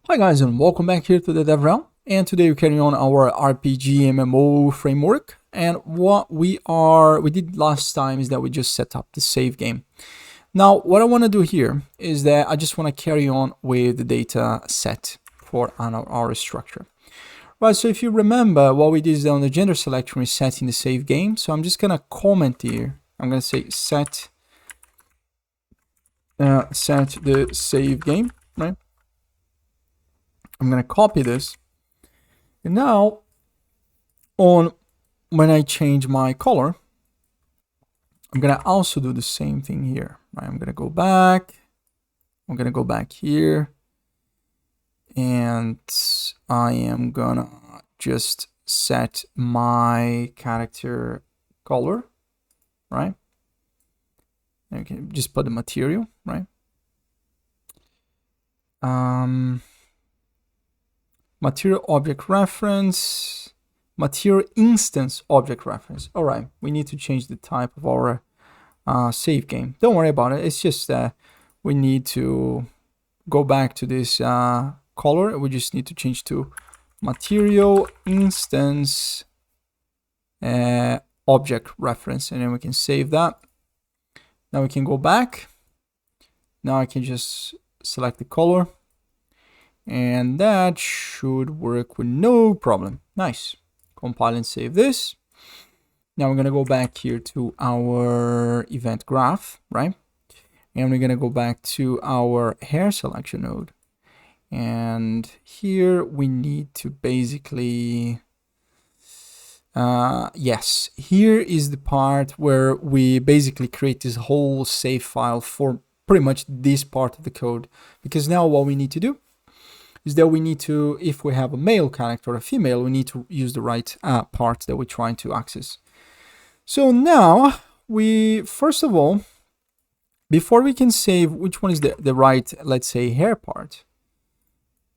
Hi guys, and welcome back here to the Dev Realm. And today we're carrying on our RPG MMO framework. And what we did last time is that we just set up the save game. Now, what I want to do here is that I just want to carry on with the data set for our structure. Right, so if you remember, what we did is that on the gender selection, we're setting the save game. So I'm just going to comment here. I'm going to say set the save game, right? I'm going to copy this. And now, when I change my color, I'm going to also do the same thing here. Right? I'm going to go back. I'm going to go back here. And I am going to just set my character color, right? Okay, just put the material, right? Material object reference, material instance object reference. All right, we need to change the type of our save game. Don't worry about it. It's just that we need to go back to this color. We just need to change to material instance object reference, and then we can save that. Now we can go back. Now I can just select the color. And that should work with no problem. Nice. Compile and save this. Now we're going to go back here to our event graph, right? And we're going to go back to our hair selection node. And here we need to basically, yes, here is the part where we basically create this whole save file for pretty much this part of the code. Because now what we need to do is that we need to, if we have a male character or a female, we need to use the right part that we're trying to access. So now first of all, before we can save which one is the right, let's say, hair part,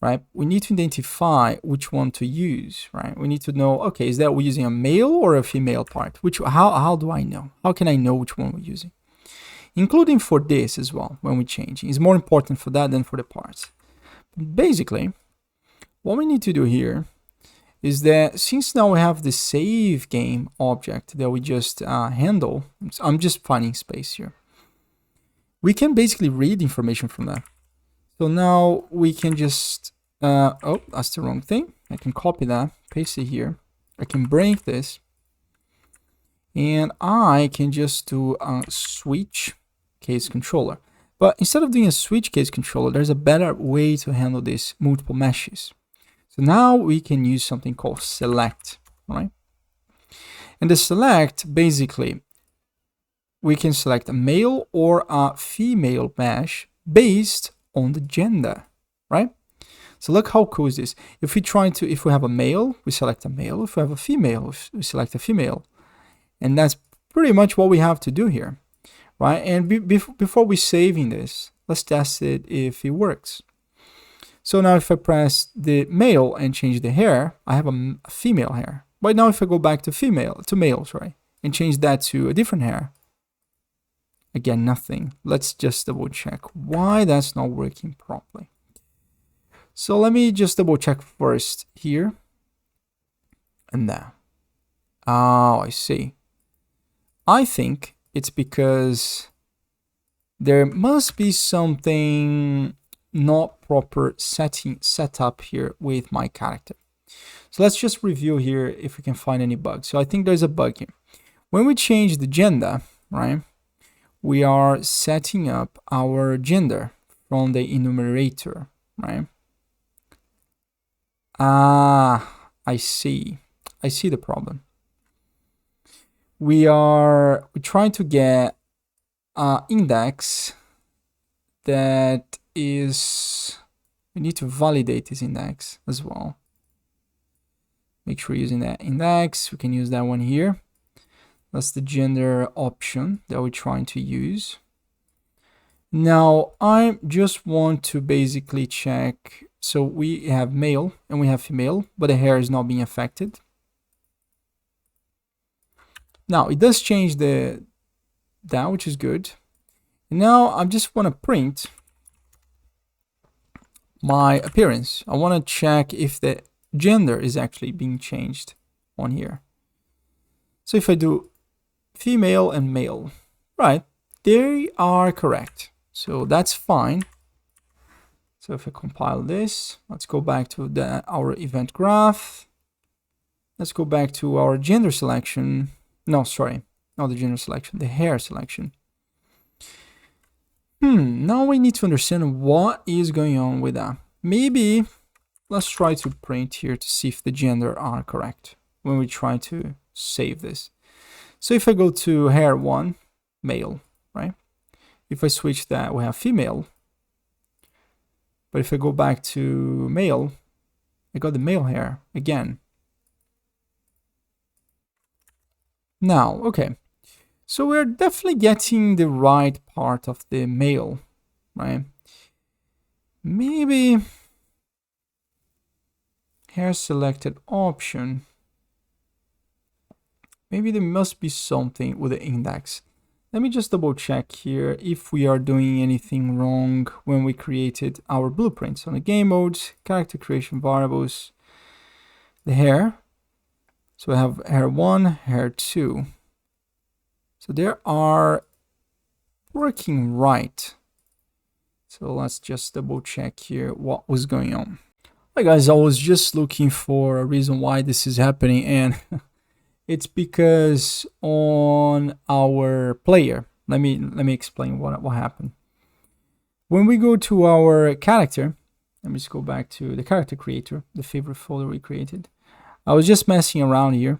right? We need to identify which one to use, right? We need to know, okay, is that we're using a male or a female part? How do I know? How can I know which one we're using? Including for this as well, when we're changing. It's more important for that than for the parts. Basically, what we need to do here is that since now we have the save game object that we just handle, I'm just finding space here. We can basically read information from that. So now we can just, oh, that's the wrong thing. I can copy that, paste it here. I can break this. And I can just do a switch case controller. But instead of doing a switch case controller, there's a better way to handle this multiple meshes. So now we can use something called select, right? And the select, basically, we can select a male or a female mesh based on the gender, right? So look how cool is this. If we have a male, we select a male. If we have a female, we select a female. And that's pretty much what we have to do here. Right, and before we saving this, let's test it if it works. So now if I press the male and change the hair, I have a female hair. But now if I go back to male, sorry, and change that to a different hair, again, nothing. Let's just double check why that's not working properly. So let me just double check first here and there. Oh, I see. I think it's because there must be something not proper set up here with my character. So let's just review here if we can find any bugs. So I think there's a bug here. When we change the gender, right, we are setting up our gender from the enumerator, right? I see the problem. We're trying to get an index that is, we need to validate this index as well. Make sure you're using that index. We can use that one here. That's the gender option that we're trying to use. Now, I just want to basically check. So we have male and we have female, but the hair is not being affected. Now it does change that, which is good. And now I just want to print my appearance. I want to check if the gender is actually being changed on here. So if I do female and male, right, they are correct. So that's fine. So if I compile this, let's go back to our event graph. Let's go back to our gender selection. No, sorry, not the gender selection, the hair selection. Now we need to understand what is going on with that. Maybe let's try to print here to see if the gender are correct when we try to save this. So if I go to hair 1, male, right? If I switch that, we have female. But if I go back to male, I got the male hair again. Now, okay. So we're definitely getting the right part of the male, right? Maybe hair selected option. Maybe there must be something with the index. Let me just double check here if we are doing anything wrong when we created our blueprints. On the game modes, character creation variables, the hair. So we have hair 1, hair 2. So they are working right. So let's just double check here what was going on. Hi guys, I was just looking for a reason why this is happening, and it's because on our player, let me explain what happened. When we go to our character, let me just go back to the character creator, the favorite folder we created. I was just messing around here,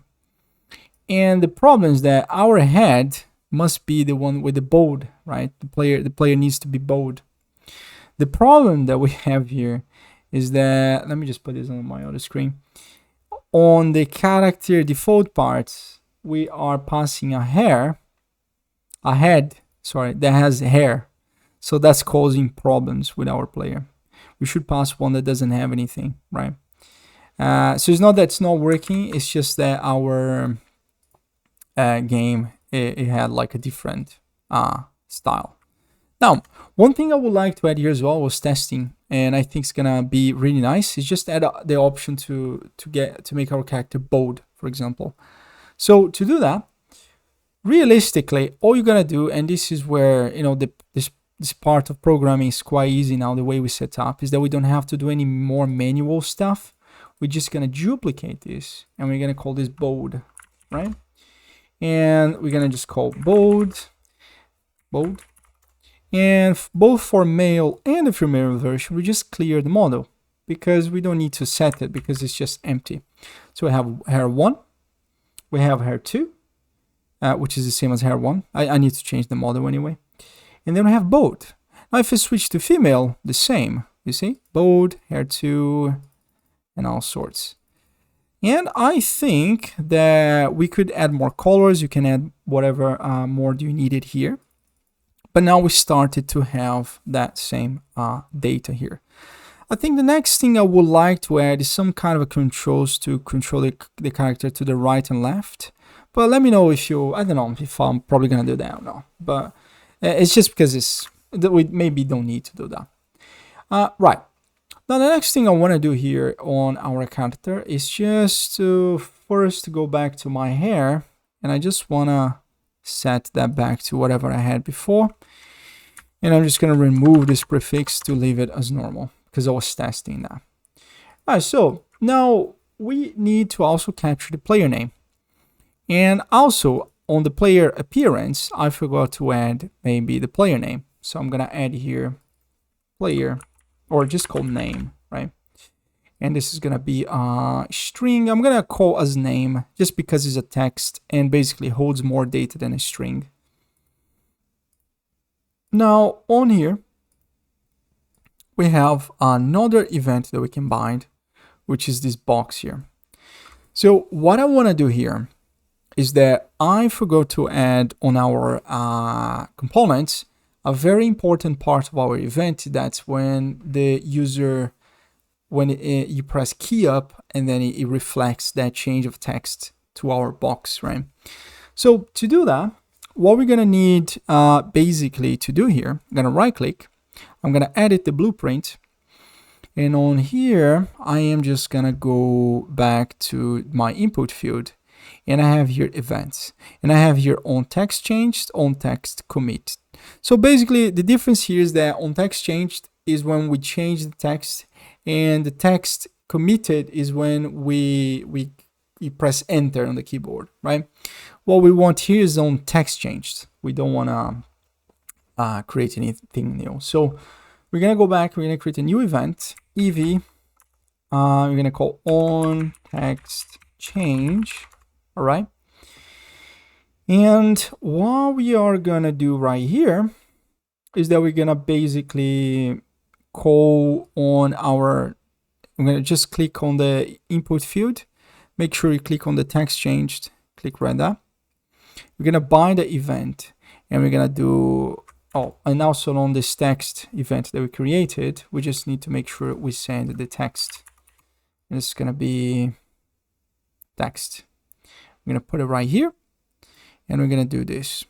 and the problem is that our head must be the one with the bold, right? The player needs to be bold. The problem that we have here is that, let me just put this on my other screen. On the character default parts, we are passing a head that has hair. So that's causing problems with our player. We should pass one that doesn't have anything, right? So it's not that it's not working, it's just that our game, it had like a different style. Now, one thing I would like to add here as well was testing, and I think it's gonna be really nice, is just add the option to make our character bold, for example. So to do that, realistically, all you're gonna do, and this is where, you know, this part of programming is quite easy now, the way we set up, is that we don't have to do any more manual stuff. We're just gonna duplicate this, and we're gonna call this bold, right? And we're gonna just call bold. And both for male and the female version, we just clear the model because we don't need to set it because it's just empty. So we have hair 1, we have hair 2, which is the same as hair 1. I need to change the model anyway. And then we have bold. Now if I switch to female, the same, you see, bold, hair 2, and all sorts. And I think that we could add more colors. You can add whatever more do you need it here. But now we started to have that same data here. I think the next thing I would like to add is some kind of a controls to control the character to the right and left. But let me know if I don't know if I'm probably gonna do that or not. But it's just because we maybe don't need to do that. Right. Now the next thing I want to do here on our character is just to first go back to my hair, and I just want to set that back to whatever I had before. And I'm just going to remove this prefix to leave it as normal because I was testing that. All right, so now we need to also capture the player name. And also on the player appearance, I forgot to add maybe the player name. So I'm going to add here player, or just call name, right? And this is going to be a string. I'm going to call as name just because it's a text and basically holds more data than a string. Now on here, we have another event that we can bind, which is this box here. So what I want to do here is that I forgot to add on our components a very important part of our event. That's when the user, you press key up and then it reflects that change of text to our box, right? So to do that, what we're gonna need basically to do here, I'm gonna right click, I'm gonna edit the blueprint, And on here, I am just gonna go back to my input field, and I have here events, and I have here on text changed, on text commit. So basically the difference here is that on text changed is when we change the text, and the text committed is when we press enter on the keyboard, right? What we want here is on text changed. We don't want to create anything new. So we're gonna go back, we're gonna create a new event, ev, we're gonna call on text change. All right. And what we are gonna do right here is that we're gonna basically call on our, I'm gonna just click on the input field, make sure you click on the text changed, click right there. We're gonna bind the event, and we're gonna do, oh, and also on this text event that we created, we just need to make sure we send the text. And it's gonna be text. I'm gonna put it right here, and we're gonna do this.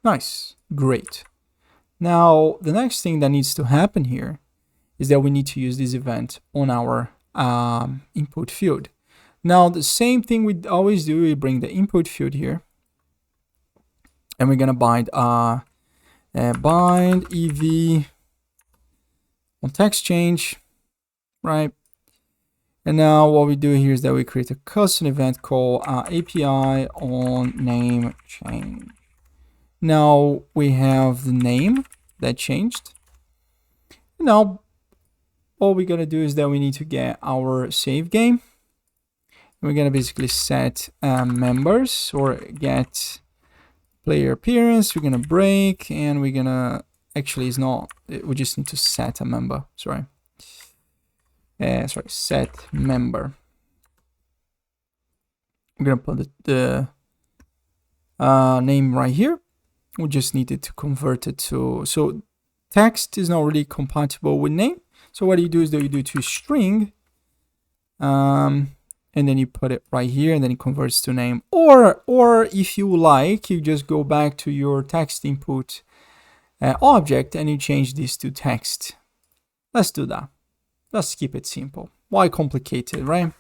Nice, great. Now the next thing that needs to happen here is that we need to use this event on our input field. Now the same thing we always do, we bring the input field here, and we're gonna bind bind ev on text change, right? And now what we do here is that we create a custom event called API on name change. Now we have the name that changed. Now all we're gonna do is that we need to get our save game. And we're gonna basically set members, or get player appearance. We're gonna break, and we're gonna, actually it's not, we just need to set a member, sorry, set member. I'm gonna put the name right here. We just needed to convert it to, so text is not really compatible with name. So what you do is that you do to string, and then you put it right here, and then it converts to name. Or if you like, you just go back to your text input object, and you change this to text. Let's do that. Let's keep it simple. Why complicated, right?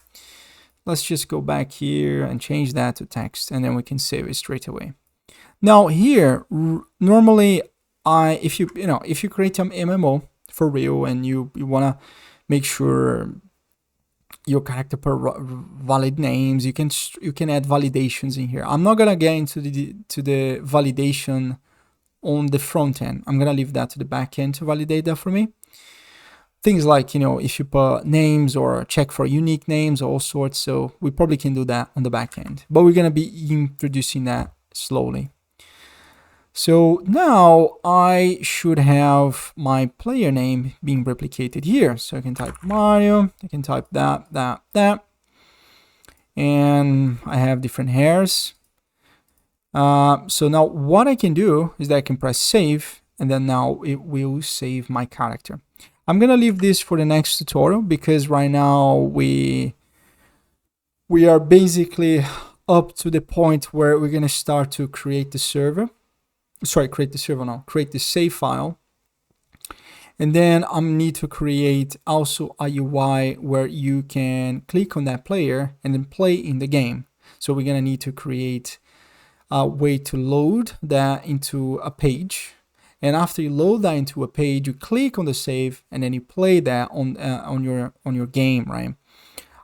Let's just go back here and change that to text, and then we can save it straight away. Now here, normally, if you create an MMO for real, and you wanna make sure your character per valid names, you can add validations in here. I'm not gonna get into the validation on the front end. I'm gonna leave that to the back end to validate that for me. Things like, if you put names or check for unique names, all sorts. So we probably can do that on the back end, but we're gonna be introducing that slowly. So now I should have my player name being replicated here. So I can type Mario, I can type that, and I have different hairs. So now what I can do is that I can press save, and then now it will save my character. I'm gonna leave this for the next tutorial, because right now we are basically up to the point where we're gonna start to create the server. Create the save file. And then I need to create also a UI where you can click on that player and then play in the game. So we're gonna need to create a way to load that into a page. And after you load that into a page, you click on the save, and then you play that on your game, right?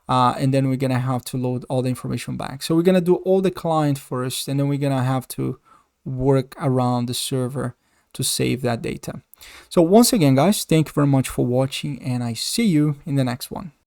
And then we're gonna have to load all the information back. So we're gonna do all the client first, and then we're gonna have to work around the server to save that data. So once again, guys, thank you very much for watching, and I see you in the next one.